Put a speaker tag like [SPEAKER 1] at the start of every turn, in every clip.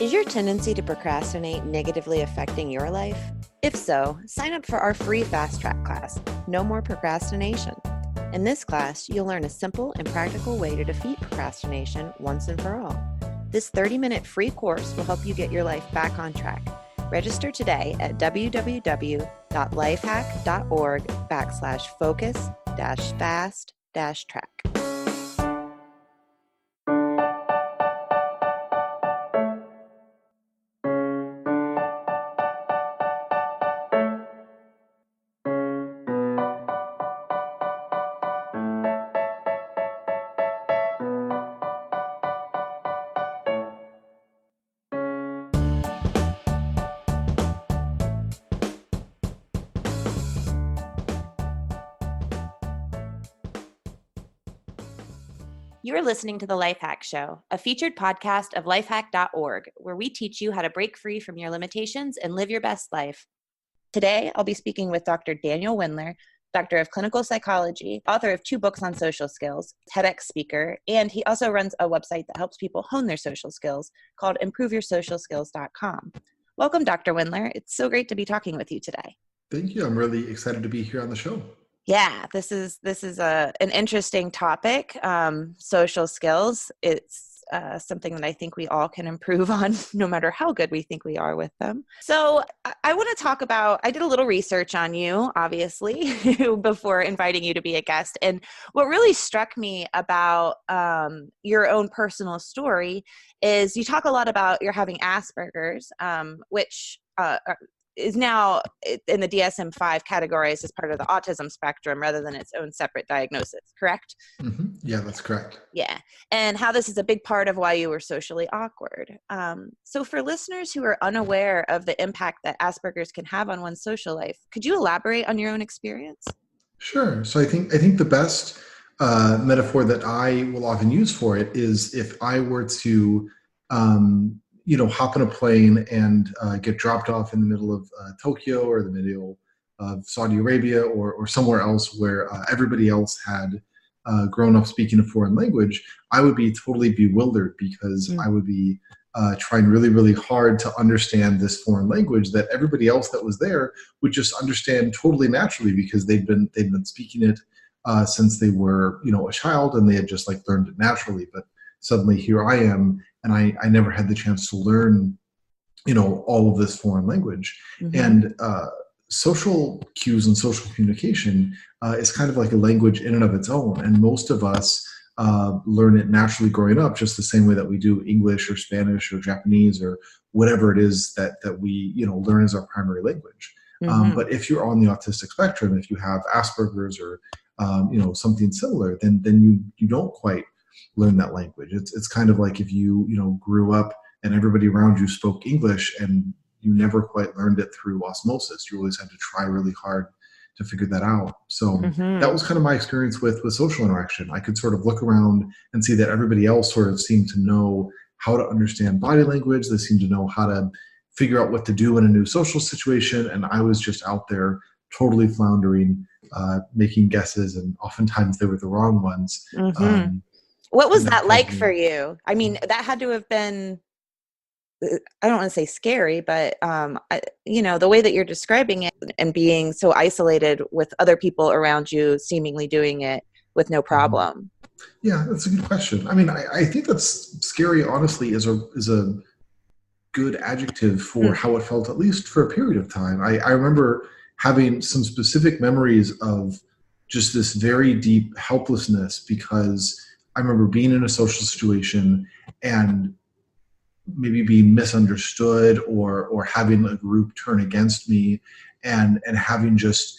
[SPEAKER 1] Is your tendency to procrastinate negatively affecting your life? If so, sign up for our free Fast Track class, No More Procrastination. In this class, you'll learn a simple and practical way to defeat procrastination once and for all. This 30-minute free course will help you get your life back on track. Register today at www.lifehack.org/focus-fast-track. You're listening to the Lifehack Show, a featured podcast of lifehack.org, where we teach you how to break free from your limitations and live your best life. Today, I'll be speaking with Dr. Daniel Wendler, Doctor of Clinical Psychology, author of 2 books on social skills, TEDx speaker, and he also runs a website that helps people hone their social skills called improveyoursocialskills.com. Welcome, Dr. Wendler. It's so great to be talking with you today.
[SPEAKER 2] Thank you. I'm really excited to be here on the show.
[SPEAKER 1] Yeah, this is an interesting topic, social skills. It's something that I think we all can improve on, no matter how good we think we are with them. So I want to talk about, I did a little research on you, obviously, before inviting you to be a guest. And what really struck me about your own personal story is you talk a lot about you're having Aspergers, which is now in the DSM-5 categorized as part of the autism spectrum rather than its own separate diagnosis, correct?
[SPEAKER 2] Mm-hmm. Yeah, that's correct.
[SPEAKER 1] Yeah. And how this is a big part of why you were socially awkward. So for listeners who are unaware of the impact that Asperger's can have on one's social life, could you elaborate on your own experience?
[SPEAKER 2] Sure. So I think the best metaphor that I will often use for it is if I were to hop in a plane and get dropped off in the middle of Tokyo or the middle of Saudi Arabia or somewhere else where everybody else had grown up speaking a foreign language, I would be totally bewildered because I would be trying really, really hard to understand this foreign language that everybody else that was there would just understand totally naturally because they'd been speaking it since they were, a child, and they had just learned it naturally. But suddenly here I am, and I never had the chance to learn, all of this foreign language. Mm-hmm. And social cues and social communication is kind of like a language in and of its own. And most of us learn it naturally growing up, just the same way that we do English or Spanish or Japanese or whatever it is that we, learn as our primary language. Mm-hmm. But if you're on the autistic spectrum, if you have Asperger's or, something similar, then you don't quite learn that language. It's kind of like if you grew up and everybody around you spoke English and you never quite learned it through osmosis. You always had to try really hard to figure that out. So that was kind of my experience with social interaction. I could sort of look around and see that everybody else sort of seemed to know how to understand body language. They seemed to know how to figure out what to do in a new social situation. And I was just out there totally floundering, making guesses, and oftentimes they were the wrong ones.
[SPEAKER 1] Mm-hmm. What was that like for you? I mean, that had to have been, I don't want to say scary, but, the way that you're describing it and being so isolated with other people around you, seemingly doing it with no problem.
[SPEAKER 2] Yeah, that's a good question. I mean, I think that's scary, honestly, is a good adjective for how it felt, at least for a period of time. I remember having some specific memories of just this very deep helplessness because I remember being in a social situation and maybe being misunderstood or having a group turn against me and having just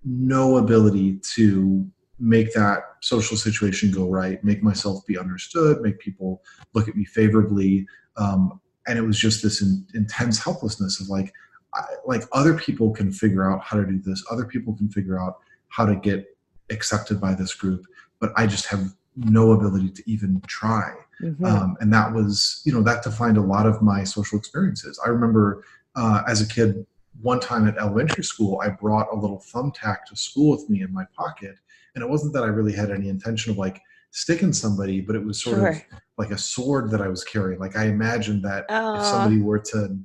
[SPEAKER 2] no ability to make that social situation go right, make myself be understood, make people look at me favorably. And it was just this intense helplessness of like other people can figure out how to do this. Other people can figure out how to get accepted by this group, but I just have no ability to even try. Mm-hmm. And that was, that defined a lot of my social experiences. I remember as a kid, one time at elementary school, I brought a little thumbtack to school with me in my pocket. And it wasn't that I really had any intention of sticking somebody, but it was sort of like a sword that I was carrying. Like I imagined that if
[SPEAKER 1] Oh,
[SPEAKER 2] somebody were to,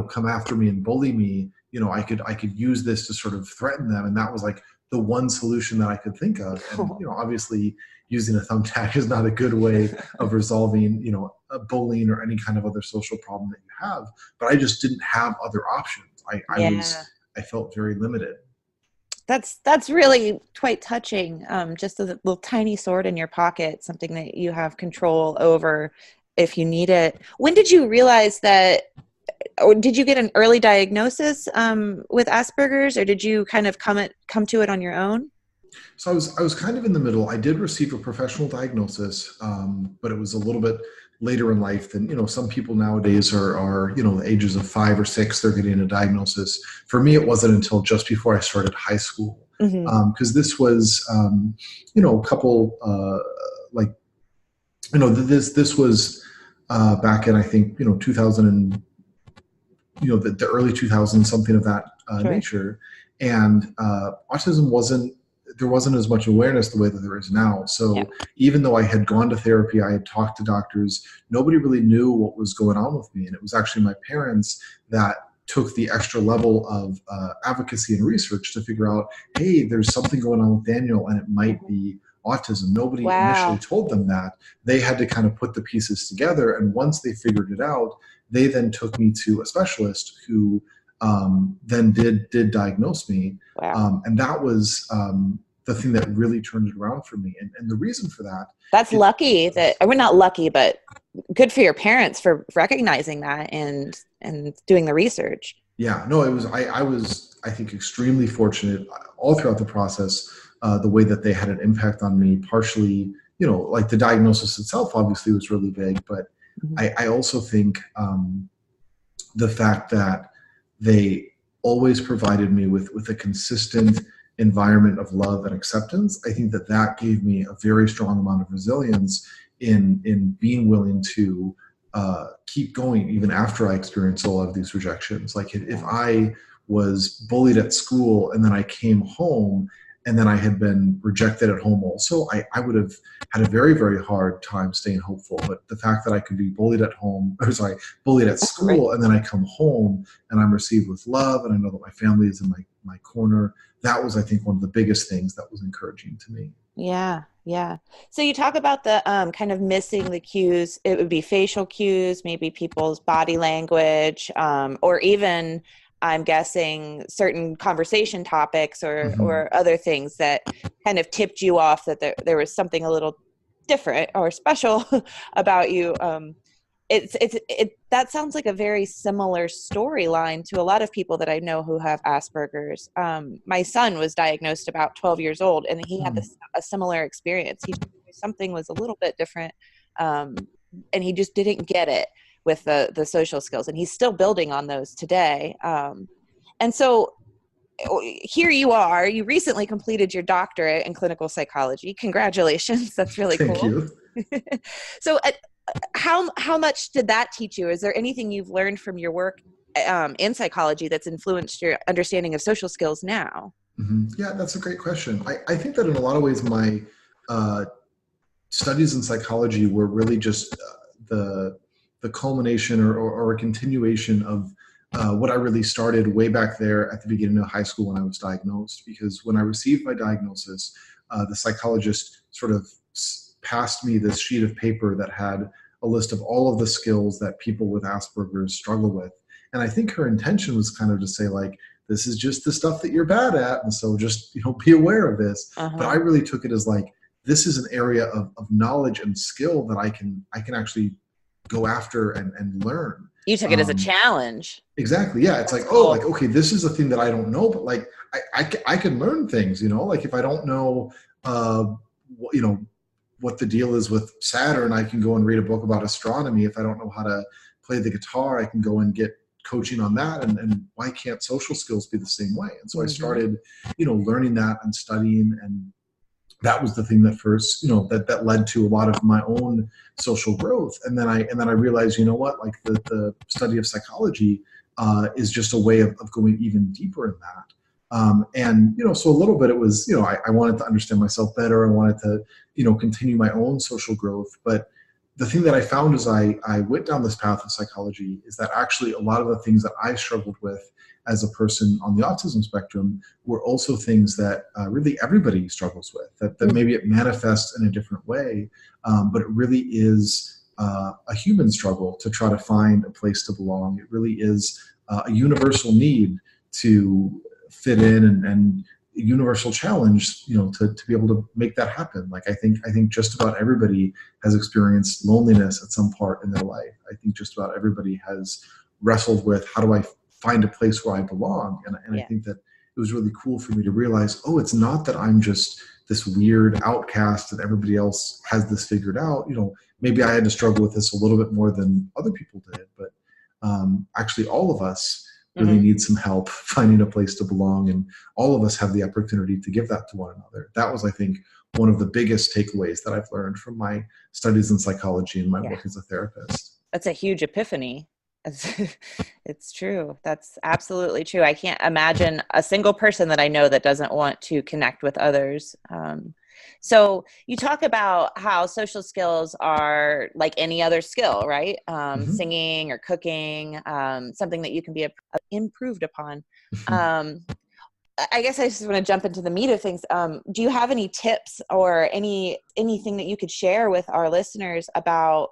[SPEAKER 2] come after me and bully me, I could use this to sort of threaten them. And that was like the one solution that I could think of. And, obviously using a thumbtack is not a good way of resolving, a bullying or any kind of other social problem that you have. But I just didn't have other options.
[SPEAKER 1] yeah.
[SPEAKER 2] I felt very limited.
[SPEAKER 1] That's really quite touching. Just a little tiny sword in your pocket, something that you have control over if you need it. When did you realize that, or did you get an early diagnosis with Asperger's, or did you kind of come to it on your own?
[SPEAKER 2] So I was kind of in the middle. I did receive a professional diagnosis, but it was a little bit later in life than some people nowadays are the ages of 5 or 6 they're getting a diagnosis. For me, it wasn't until just before I started high school,
[SPEAKER 1] Hmm.
[SPEAKER 2] because this was a couple like this was back in I think 2000 and the early 2000s, something of that
[SPEAKER 1] Sure.
[SPEAKER 2] nature. And autism there wasn't as much awareness the way that there is now.
[SPEAKER 1] Yeah.
[SPEAKER 2] So even though I had gone to therapy, I had talked to doctors, nobody really knew what was going on with me. And it was actually my parents that took the extra level of advocacy and research to figure out, hey, there's something going on with Daniel and it might be autism. Nobody initially
[SPEAKER 1] Wow.
[SPEAKER 2] told them that. They had to kind of put the pieces together. And once they figured it out, they then took me to a specialist who then did diagnose me,
[SPEAKER 1] Wow.
[SPEAKER 2] and that was the thing that really turned it around for me. And the reason for that,
[SPEAKER 1] That's
[SPEAKER 2] it
[SPEAKER 1] lucky that, or we're not lucky, but good for your parents for recognizing that and doing the research.
[SPEAKER 2] yeah, no, it was I was I think extremely fortunate all throughout the process. The way that they had an impact on me, partially, like the diagnosis itself obviously was really vague, but
[SPEAKER 1] Mhm.
[SPEAKER 2] I also think the fact that they always provided me with a consistent environment of love and acceptance. I think that gave me a very strong amount of resilience in being willing to keep going even after I experienced a lot of these rejections. Like if
[SPEAKER 1] Yeah.
[SPEAKER 2] I was bullied at school and then I came home and then I had been rejected at home also, I would have had a very, very hard time staying hopeful. But the fact that I could be bullied at home, or sorry, bullied at
[SPEAKER 1] Right.
[SPEAKER 2] school, and then I come home and I'm received with love and I know that my family is in my corner, that was, I think, one of the biggest things that was encouraging to me.
[SPEAKER 1] Yeah, yeah. So you talk about the kind of missing the cues. It would be facial cues, maybe people's body language, or even I'm guessing certain conversation topics
[SPEAKER 2] Hmm.
[SPEAKER 1] or other things that kind of tipped you off that there was something a little different or special about you. That sounds like a very similar storyline to a lot of people that I know who have Asperger's. My son was diagnosed about 12 years old, and he had a similar experience. He something was a little bit different, and he just didn't get it with the social skills, and he's still building on those today. And so here you are. You recently completed your doctorate in clinical psychology. Congratulations! That's really
[SPEAKER 2] Thank
[SPEAKER 1] cool.
[SPEAKER 2] you.
[SPEAKER 1] So how much did that teach you? Is there anything you've learned from your work in psychology that's influenced your understanding of social skills now?
[SPEAKER 2] Yeah, that's a great question. I think that in a lot of ways, my uh, studies in psychology were really just the culmination or a continuation of what I really started way back there at the beginning of high school when I was diagnosed. Because when I received my diagnosis, the psychologist sort of passed me this sheet of paper that had a list of all of the skills that people with Asperger's struggle with. And I think her intention was kind of to say, like, this is just the stuff that you're bad at. And so just, be aware of this. But I
[SPEAKER 1] Uh-huh.
[SPEAKER 2] really took it as like, this is an area of knowledge and skill that I can actually go after and learn.
[SPEAKER 1] You took it as a
[SPEAKER 2] Um,
[SPEAKER 1] challenge.
[SPEAKER 2] exactly. Yeah. It's
[SPEAKER 1] That's
[SPEAKER 2] like, oh, like,
[SPEAKER 1] cool.
[SPEAKER 2] okay, this is a thing that I don't know, but like, I can learn things, like if I don't know, you know, what the deal is with Saturn, I can go and read a book about astronomy. If I don't know how to play the guitar, I can go and get coaching on that. And why can't social skills be the same way? And so I
[SPEAKER 1] Hmm.
[SPEAKER 2] started, learning that and studying, and that was the thing that first, that led to a lot of my own social growth. And then I realized, what, like the study of psychology is just a way of going even deeper in that. And so a little bit it was, I wanted to understand myself better. I wanted to, continue my own social growth. But the thing that I found as I went down this path of psychology is that actually a lot of the things that I struggled with as a person on the autism spectrum were also things that really everybody struggles with, that maybe it manifests in a different way, but it really is a human struggle to try to find a place to belong. It really is a universal need to fit in and a universal challenge, to be able to make that happen. Like I think just about everybody has experienced loneliness at some part in their life. I think just about everybody has wrestled with, how do I find a place where I belong? And I think that it was really cool for me to realize, oh, it's not that I'm just this weird outcast and everybody else has this figured out. Maybe I had to struggle with this a little bit more than other people did, but actually all of us really need some help finding a place to belong, and all of us have the opportunity to give that to one another. That was, I think, one of the biggest takeaways that I've learned from my studies in psychology and my work as a therapist.
[SPEAKER 1] That's a huge epiphany. It's true. That's absolutely true. I can't imagine a single person that I know that doesn't want to connect with others. So you talk about how social skills are like any other skill, right? Singing or cooking, something that you can be improved upon. I guess I just want to jump into the meat of things. Do you have any tips or anything that you could share with our listeners about,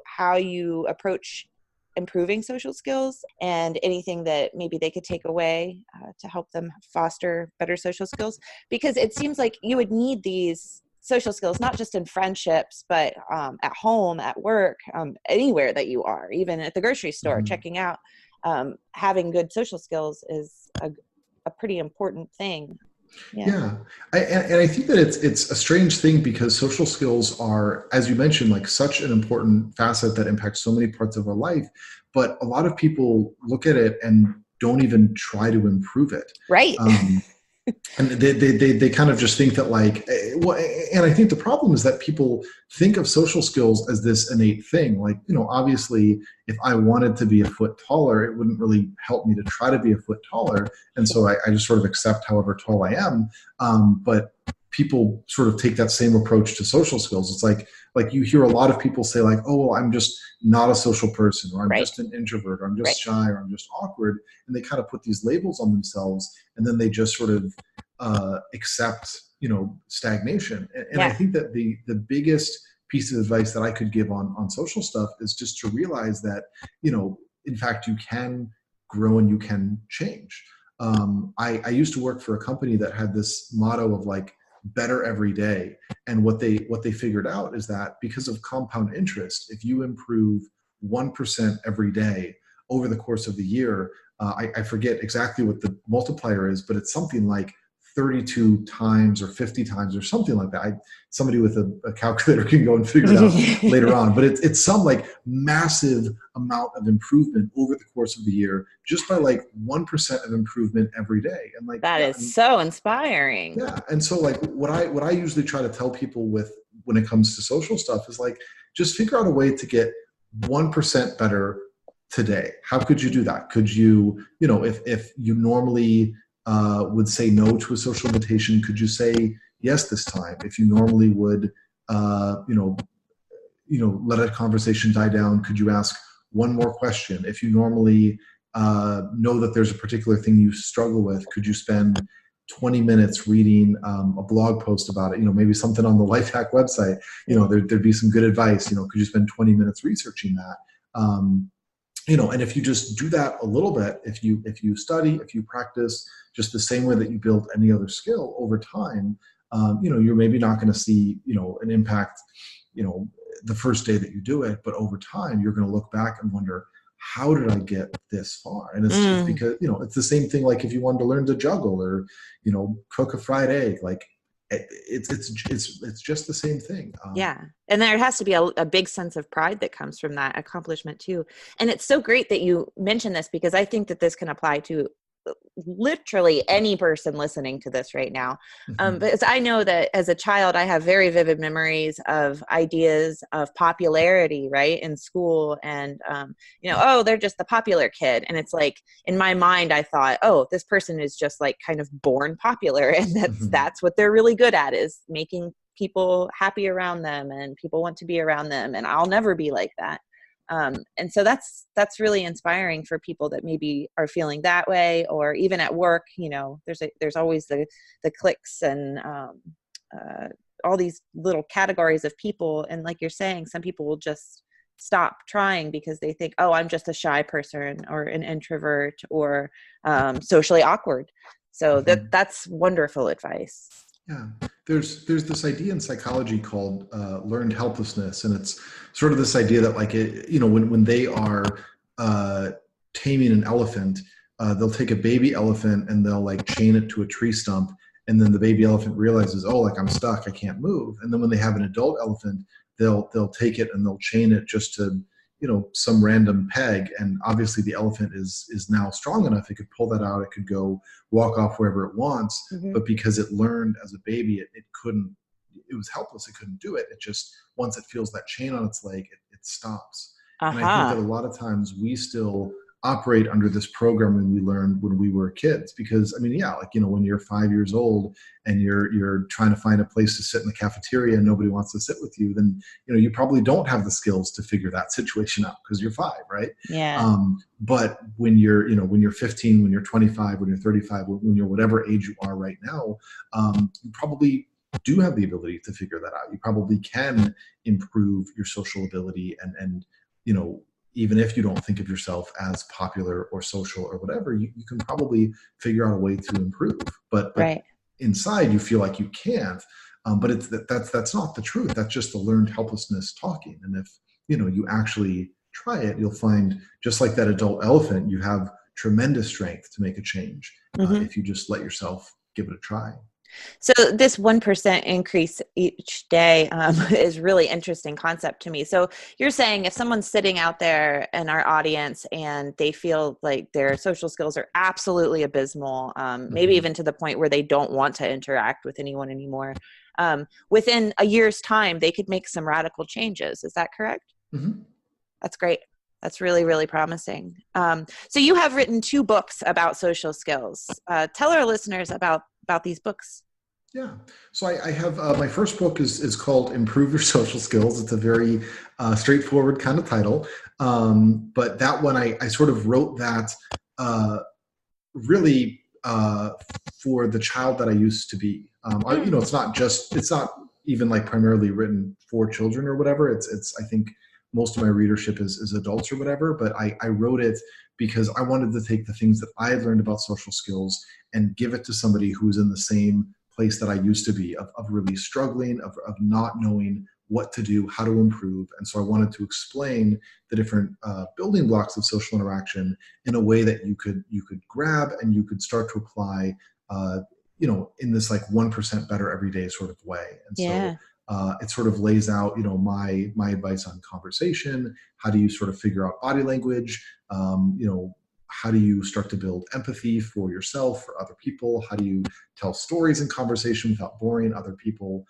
[SPEAKER 1] how you approach improving social skills, and anything that maybe they could take away to help them foster better social skills? Because it seems like you would need these social skills, not just in friendships, but at home, at work, anywhere that you are, even at the grocery store, checking out. Having good social skills is a pretty important thing.
[SPEAKER 2] And I think that it's a strange thing, because social skills are, as you mentioned, like such an important facet that impacts so many parts of our life. But a lot of people look at it and don't even try to improve it.
[SPEAKER 1] Right.
[SPEAKER 2] And they kind of just think that and I think the problem is that people think of social skills as this innate thing. Like, obviously if I wanted to be a foot taller, it wouldn't really help me to try to be a foot taller. And so I just sort of accept however tall I am. But people sort of take that same approach to social skills. It's like you hear a lot of people say like, oh, well, I'm just not a social person, or I'm just an introvert, or I'm just shy, or I'm just awkward. And they kind of put these labels on themselves, and then they just sort of accept, stagnation. And I think that the biggest piece of advice that I could give on social stuff is just to realize that, in fact, you can grow and you can change. I used to work for a company that had this motto of like, better every day. And what they figured out is that because of compound interest, if you improve 1% every day over the course of the year, I forget exactly what the multiplier is, but it's something like 32 times or 50 times or something like that. Somebody with a calculator can go and figure it out later on, but it's some like massive amount of improvement over the course of the year, just by like 1% of improvement every day. And like
[SPEAKER 1] that is so inspiring.
[SPEAKER 2] Yeah. And so like what I usually try to tell people when it comes to social stuff is like, just figure out a way to get 1% better today. How could you do that? Could you, if you normally would say no to a social invitation, could you say yes this time? If you normally would, let a conversation die down, could you ask one more question? If you normally know that there's a particular thing you struggle with, could you spend 20 minutes reading a blog post about it? Maybe something on the Lifehack website, there'd be some good advice. Could you spend 20 minutes researching that? And if you just do that a little bit, if you study, if you practice just the same way that you build any other skill over time, you're maybe not going to see, an impact, the first day that you do it, but over time, you're going to look back and wonder, how did I get this far? And it's because, it's the same thing. Like if you wanted to learn to juggle or, cook a fried egg, like it's just the same thing.
[SPEAKER 1] And there has to be a big sense of pride that comes from that accomplishment too. And it's so great that you mentioned this, because I think that this can apply to literally any person listening to this right now. Because I know that as a child, I have very vivid memories of ideas of popularity, right, in school. And, oh, they're just the popular kid. And it's like, in my mind, I thought, oh, this person is just like kind of born popular. And that's what they're really good at, is making people happy around them and people want to be around them, and I'll never be like that. And so that's really inspiring for people that maybe are feeling that way, or even at work, there's always the cliques and all these little categories of people. And like you're saying, some people will just stop trying because they think, oh, I'm just a shy person or an introvert or socially awkward. So that's wonderful advice.
[SPEAKER 2] Yeah, there's this idea in psychology called learned helplessness, and it's sort of this idea that when they are taming an elephant, they'll take a baby elephant and they'll like chain it to a tree stump, and then the baby elephant realizes, oh, like I'm stuck, I can't move. And then when they have an adult elephant, they'll take it and they'll chain it just to some random peg, and obviously the elephant is now strong enough, it could pull that out, it could go walk off wherever it wants. But because it learned as a baby, it couldn't, it was helpless, it couldn't do it. It just, once it feels that chain on its leg, it stops. And I think that a lot of times we still operate under this program when we learned when we were kids. Because when you're 5 years old and you're trying to find a place to sit in the cafeteria and nobody wants to sit with you, then you probably don't have the skills to figure that situation out because you're 5, right?
[SPEAKER 1] Yeah.
[SPEAKER 2] But when you're 15, when you're 25, when you're 35, when you're whatever age you are right now, you probably do have the ability to figure that out. You probably can improve your social ability and even if you don't think of yourself as popular or social or whatever, you can probably figure out a way to improve. But
[SPEAKER 1] right.
[SPEAKER 2] Inside you feel like you can't. But that's not the truth. That's just the learned helplessness talking. And if you actually try it, you'll find, just like that adult elephant, you have tremendous strength to make a change if you just let yourself give it a try.
[SPEAKER 1] So this 1% increase each day is really interesting concept to me. So you're saying if someone's sitting out there in our audience and they feel like their social skills are absolutely abysmal, maybe even to the point where they don't want to interact with anyone anymore, within a year's time, they could make some radical changes. Is that correct?
[SPEAKER 2] Mm-hmm.
[SPEAKER 1] That's great. That's really, really promising. So you have written 2 books about social skills. Tell our listeners about these books.
[SPEAKER 2] Yeah. So I have my first book is called Improve Your Social Skills. It's a very straightforward kind of title. But that one, I sort of wrote that really for the child that I used to be. It's not even like primarily written for children or whatever. It's I think most of my readership is adults or whatever, but I wrote it because I wanted to take the things that I had learned about social skills and give it to somebody who's in the same place that I used to be, of really struggling, of not knowing what to do, how to improve. And so I wanted to explain the different building blocks of social interaction in a way that you could grab and you could start to apply, in this like 1% better every day sort of way. And so it sort of lays out, my advice on conversation. How do you sort of figure out body language? How do you start to build empathy for yourself, for other people? How do you tell stories in conversation without boring other people?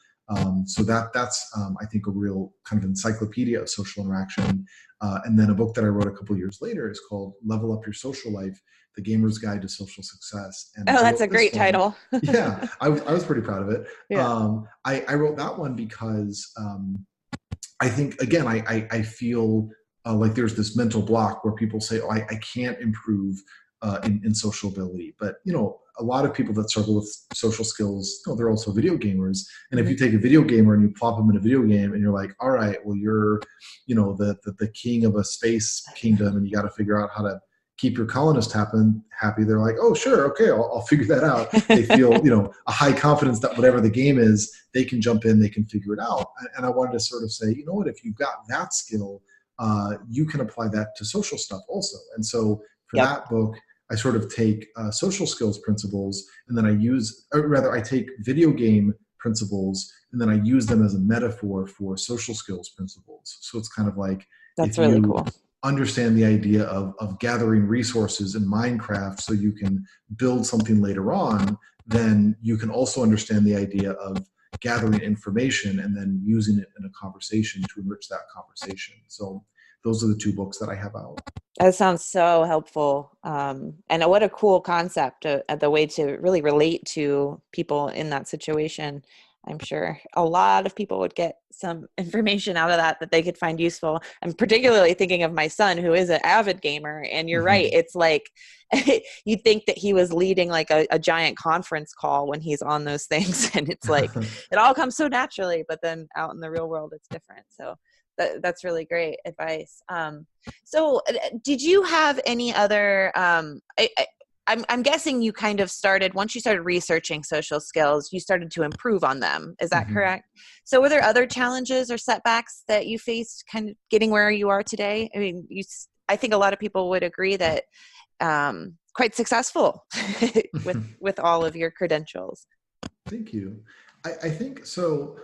[SPEAKER 2] So that's I think a real kind of encyclopedia of social interaction. And then a book that I wrote a couple of years later is called Level Up Your Social Life: The Gamer's Guide to Social Success. And
[SPEAKER 1] that's a great title.
[SPEAKER 2] Yeah, I was pretty proud of it.
[SPEAKER 1] Yeah.
[SPEAKER 2] I wrote that one because I think, again, I feel like there's this mental block where people say, oh, I can't improve in social ability. But, a lot of people that struggle with social skills, they're also video gamers. And if you take a video gamer and you plop them in a video game and you're like, all right, well, you're, the king of a space kingdom and you got to figure out how to keep your colonists happy. They're like, oh, sure. Okay. I'll figure that out. They feel, a high confidence that whatever the game is, they can jump in, they can figure it out. And I wanted to sort of say, if you've got that skill, you can apply that to social stuff also. And so for that book, I sort of take social skills principles, and then I take video game principles, and then I use them as a metaphor for social skills principles. So it's kind of like,
[SPEAKER 1] that's really cool.
[SPEAKER 2] Understand the idea of gathering resources in Minecraft so you can build something later on, then you can also understand the idea of gathering information and then using it in a conversation to enrich that conversation. So those are the 2 books that I have out.
[SPEAKER 1] That sounds so helpful. And what a cool concept, the way to really relate to people in that situation. I'm sure a lot of people would get some information out of that they could find useful. I'm particularly thinking of my son, who is an avid gamer. And you're right. It's like, you'd think that he was leading like a giant conference call when he's on those things. And it's like, it all comes so naturally, but then out in the real world, it's different. So that's really great advice. So did you have any other, I'm guessing you kind of started, once you started researching social skills, you started to improve on them. Is that correct? So were there other challenges or setbacks that you faced kind of getting where you are today? I mean, I think a lot of people would agree that quite successful with all of your credentials.
[SPEAKER 2] Thank you. I think so.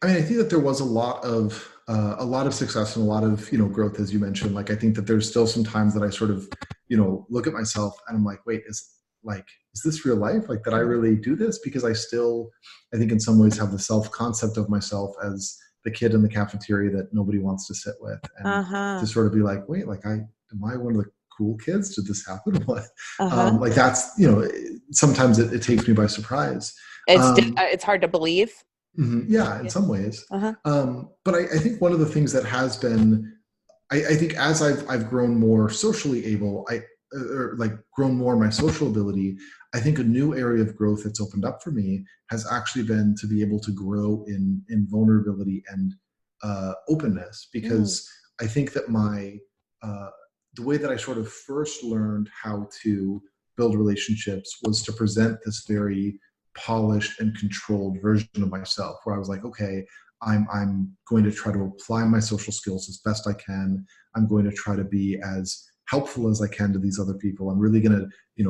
[SPEAKER 2] I think that there was a lot of success and a lot of, growth, as you mentioned. Like, I think that there's still some times that I sort of, look at myself and I'm like, wait, is this real life? Like, did I really do this? Because I think in some ways have the self-concept of myself as the kid in the cafeteria that nobody wants to sit with. And to sort of be like, wait, am I one of the cool kids? Did this happen? What? That's, sometimes it takes me by surprise.
[SPEAKER 1] It's hard to believe.
[SPEAKER 2] Yeah, in some ways. But I think one of the things that has been, I think as I've grown more socially able, grown more in my social ability, I think a new area of growth that's opened up for me has actually been to be able to grow in vulnerability and openness, because I think that the way that I sort of first learned how to build relationships was to present this very polished and controlled version of myself, where I was like, okay, I'm going to try to apply my social skills as best I can. I'm going to try to be as helpful as I can to these other people. I'm really going to,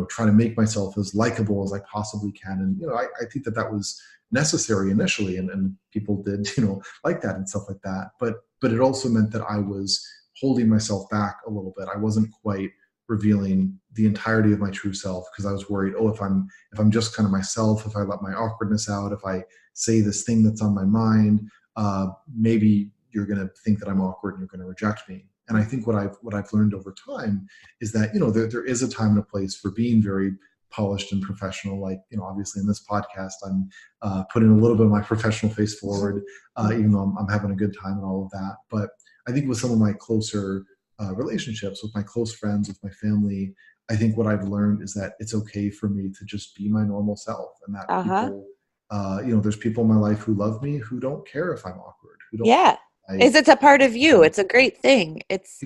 [SPEAKER 2] try to make myself as likable as I possibly can. And, I think that was necessary initially, and people did, like that and stuff like that. But it also meant that I was holding myself back a little bit. I wasn't quite revealing the entirety of my true self, because I was worried, if I'm just kind of myself, if I let my awkwardness out, if I say this thing that's on my mind, maybe you're going to think that I'm awkward and you're going to reject me. And I think what I've learned over time is that, there is a time and a place for being very polished and professional. Like, obviously in this podcast, I'm putting a little bit of my professional face forward, even though I'm having a good time and all of that. But I think with some of my closer relationships, with my close friends, with my family, I think what I've learned is that it's okay for me to just be my normal self, and that people, there's people in my life who love me, who don't care if I'm awkward, who don't.
[SPEAKER 1] It's a part of you. It's a great thing. It's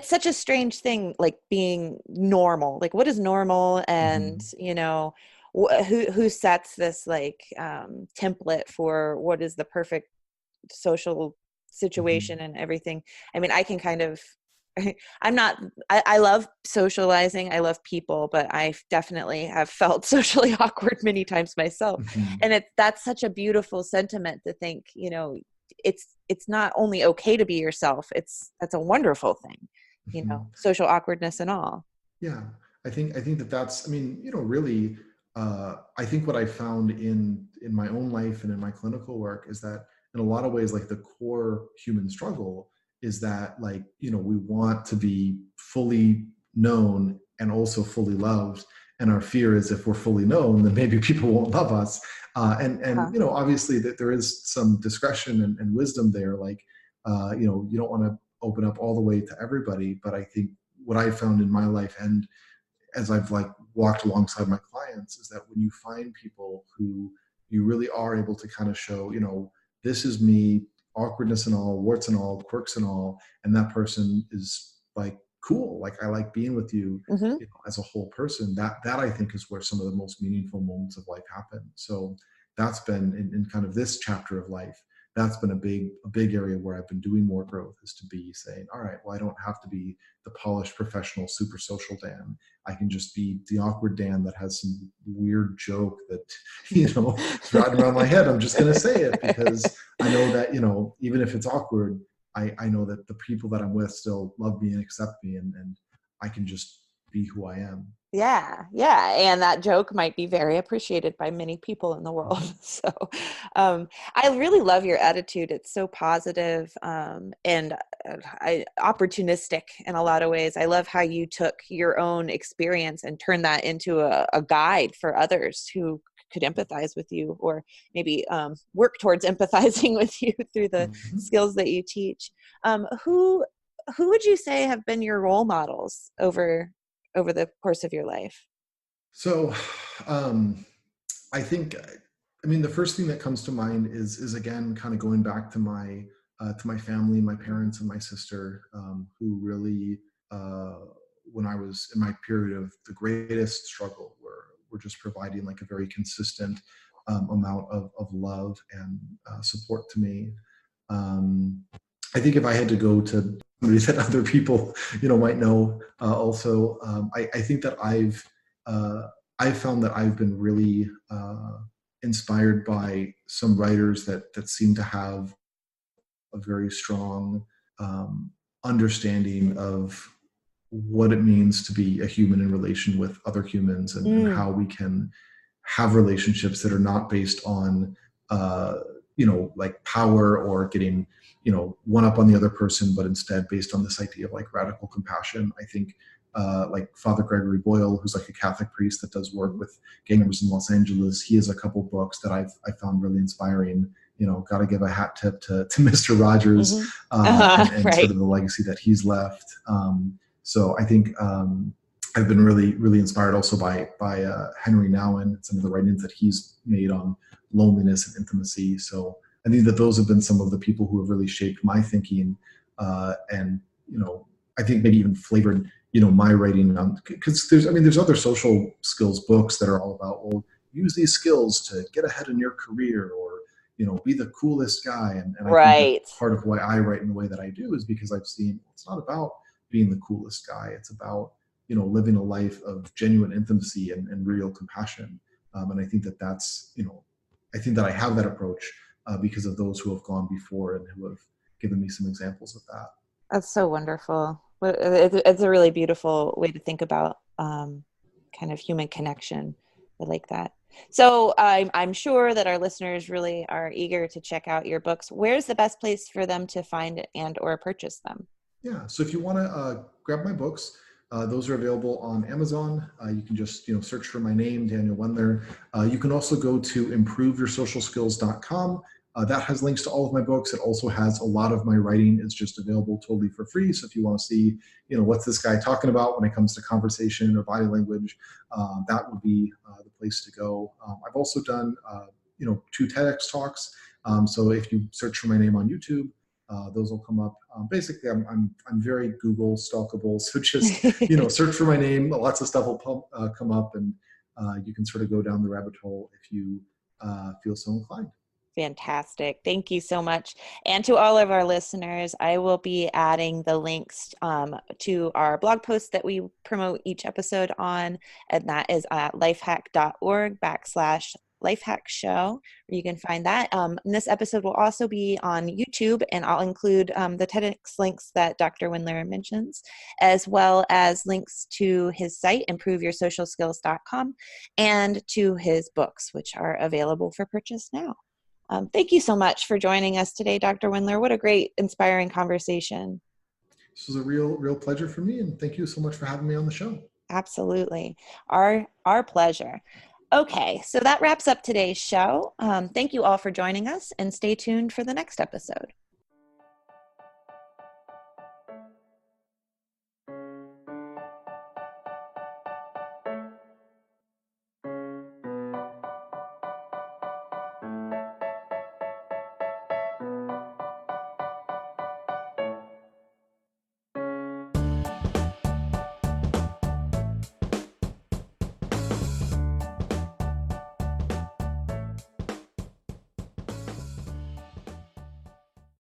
[SPEAKER 1] such a strange thing, like being normal. Like, what is normal? And who sets this template for what is the perfect social situation and everything. I mean, I can kind of, I love socializing. I love people, but I definitely have felt socially awkward many times myself. And that's such a beautiful sentiment to think, it's not only okay to be yourself. That's a wonderful thing, social awkwardness and all.
[SPEAKER 2] Yeah. I think that's, really, I think what I found in my own life and in my clinical work is that in a lot of ways, like, the core human struggle is that, we want to be fully known and also fully loved. And our fear is, if we're fully known, then maybe people won't love us. Obviously that there is some discretion and wisdom there. Like, you don't want to open up all the way to everybody. But I think what I found in my life, and as I've walked alongside my clients, is that when you find people who you really are able to kind of show, this is me, awkwardness and all, warts and all, quirks and all, and that person is cool. I like being with you, as a whole person. That I think is where some of the most meaningful moments of life happen. So that's been in kind of this chapter of life. That's been a big area where I've been doing more growth, is to be saying, all right, well, I don't have to be the polished, professional, super social Dan. I can just be the awkward Dan that has some weird joke that, is riding around my head. I'm just going to say it because I know that, even if it's awkward, I know that the people that I'm with still love me and accept me, and I can just be who I am.
[SPEAKER 1] Yeah. And that joke might be very appreciated by many people in the world. So I really love your attitude. It's so positive, and opportunistic in a lot of ways. I love how you took your own experience and turned that into a guide for others who could empathize with you, or maybe work towards empathizing with you through the
[SPEAKER 2] Mhm.
[SPEAKER 1] skills that you teach. Who would you say have been your role models over the course of your life?
[SPEAKER 2] So, um, I think, I mean, the first thing that comes to mind is again kind of going back to my family, my parents, and my sister, who really, uh, when I was in my period of the greatest struggle, were just providing like a very consistent amount of love and support to me. Um, I think if I had to go to somebody that other people, might know, also, I think that uh, I've found that I've been really inspired by some writers that seem to have a very strong um, understanding of what it means to be a human in relation with other humans, and
[SPEAKER 1] Mm,
[SPEAKER 2] how we can have relationships that are not based on uh, like power or getting one up on the other person, but instead based on this idea of like radical compassion. I think like Father Gregory Boyle, who's like a Catholic priest that does work with gang members in Los Angeles, he has a couple books that I found really inspiring. Got to give a hat tip to Mr. Rogers,
[SPEAKER 1] hmm
[SPEAKER 2] and sort
[SPEAKER 1] right.
[SPEAKER 2] of the legacy that he's left. So I think I've been really, really inspired also by Henry Nouwen, some of the writings that he's made on loneliness and intimacy. So I think that those have been some of the people who have really shaped my thinking, and I think maybe even flavored my writing, because there's other social skills books that are all about, well, use these skills to get ahead in your career, or be the coolest guy. And I think that
[SPEAKER 1] Right.
[SPEAKER 2] part of why I write in the way that I do is because I've seen it's not about being the coolest guy. It's about living a life of genuine intimacy and real compassion. And I think that that's I think that I have that approach because of those who have gone before and who have given me some examples of that.
[SPEAKER 1] That's so wonderful. It's a really beautiful way to think about kind of human connection. I like that. So I'm sure that our listeners really are eager to check out your books. Where's the best place for them to find and or purchase them?
[SPEAKER 2] Yeah. So if you want to grab my books, those are available on Amazon. You can just search for my name, Daniel Wendler. You can also go to improveyoursocialskills.com. That has links to all of my books. It also has a lot of my writing. It's just available totally for free. So if you want to see, what's this guy talking about when it comes to conversation or body language, that would be the place to go. I've also done, 2 TEDx talks. So if you search for my name on YouTube, those will come up. Basically, I'm very Google stalkable, so just search for my name. Lots of stuff will come up, and you can sort of go down the rabbit hole if you feel so inclined.
[SPEAKER 1] Fantastic. Thank you so much. And to all of our listeners, I will be adding the links to our blog post that we promote each episode on, and that is at lifehack.org/Lifehack Show, where you can find that. And this episode will also be on YouTube, and I'll include the TEDx links that Dr. Windler mentions, as well as links to his site, improveyoursocialskills.com, and to his books, which are available for purchase now. Thank you so much for joining us today, Dr. Windler. What a great, inspiring conversation.
[SPEAKER 2] This was a real pleasure for me, and thank you so much for having me on the show.
[SPEAKER 1] Absolutely. Our pleasure. Okay, so that wraps up today's show. Thank you all for joining us, and stay tuned for the next episode.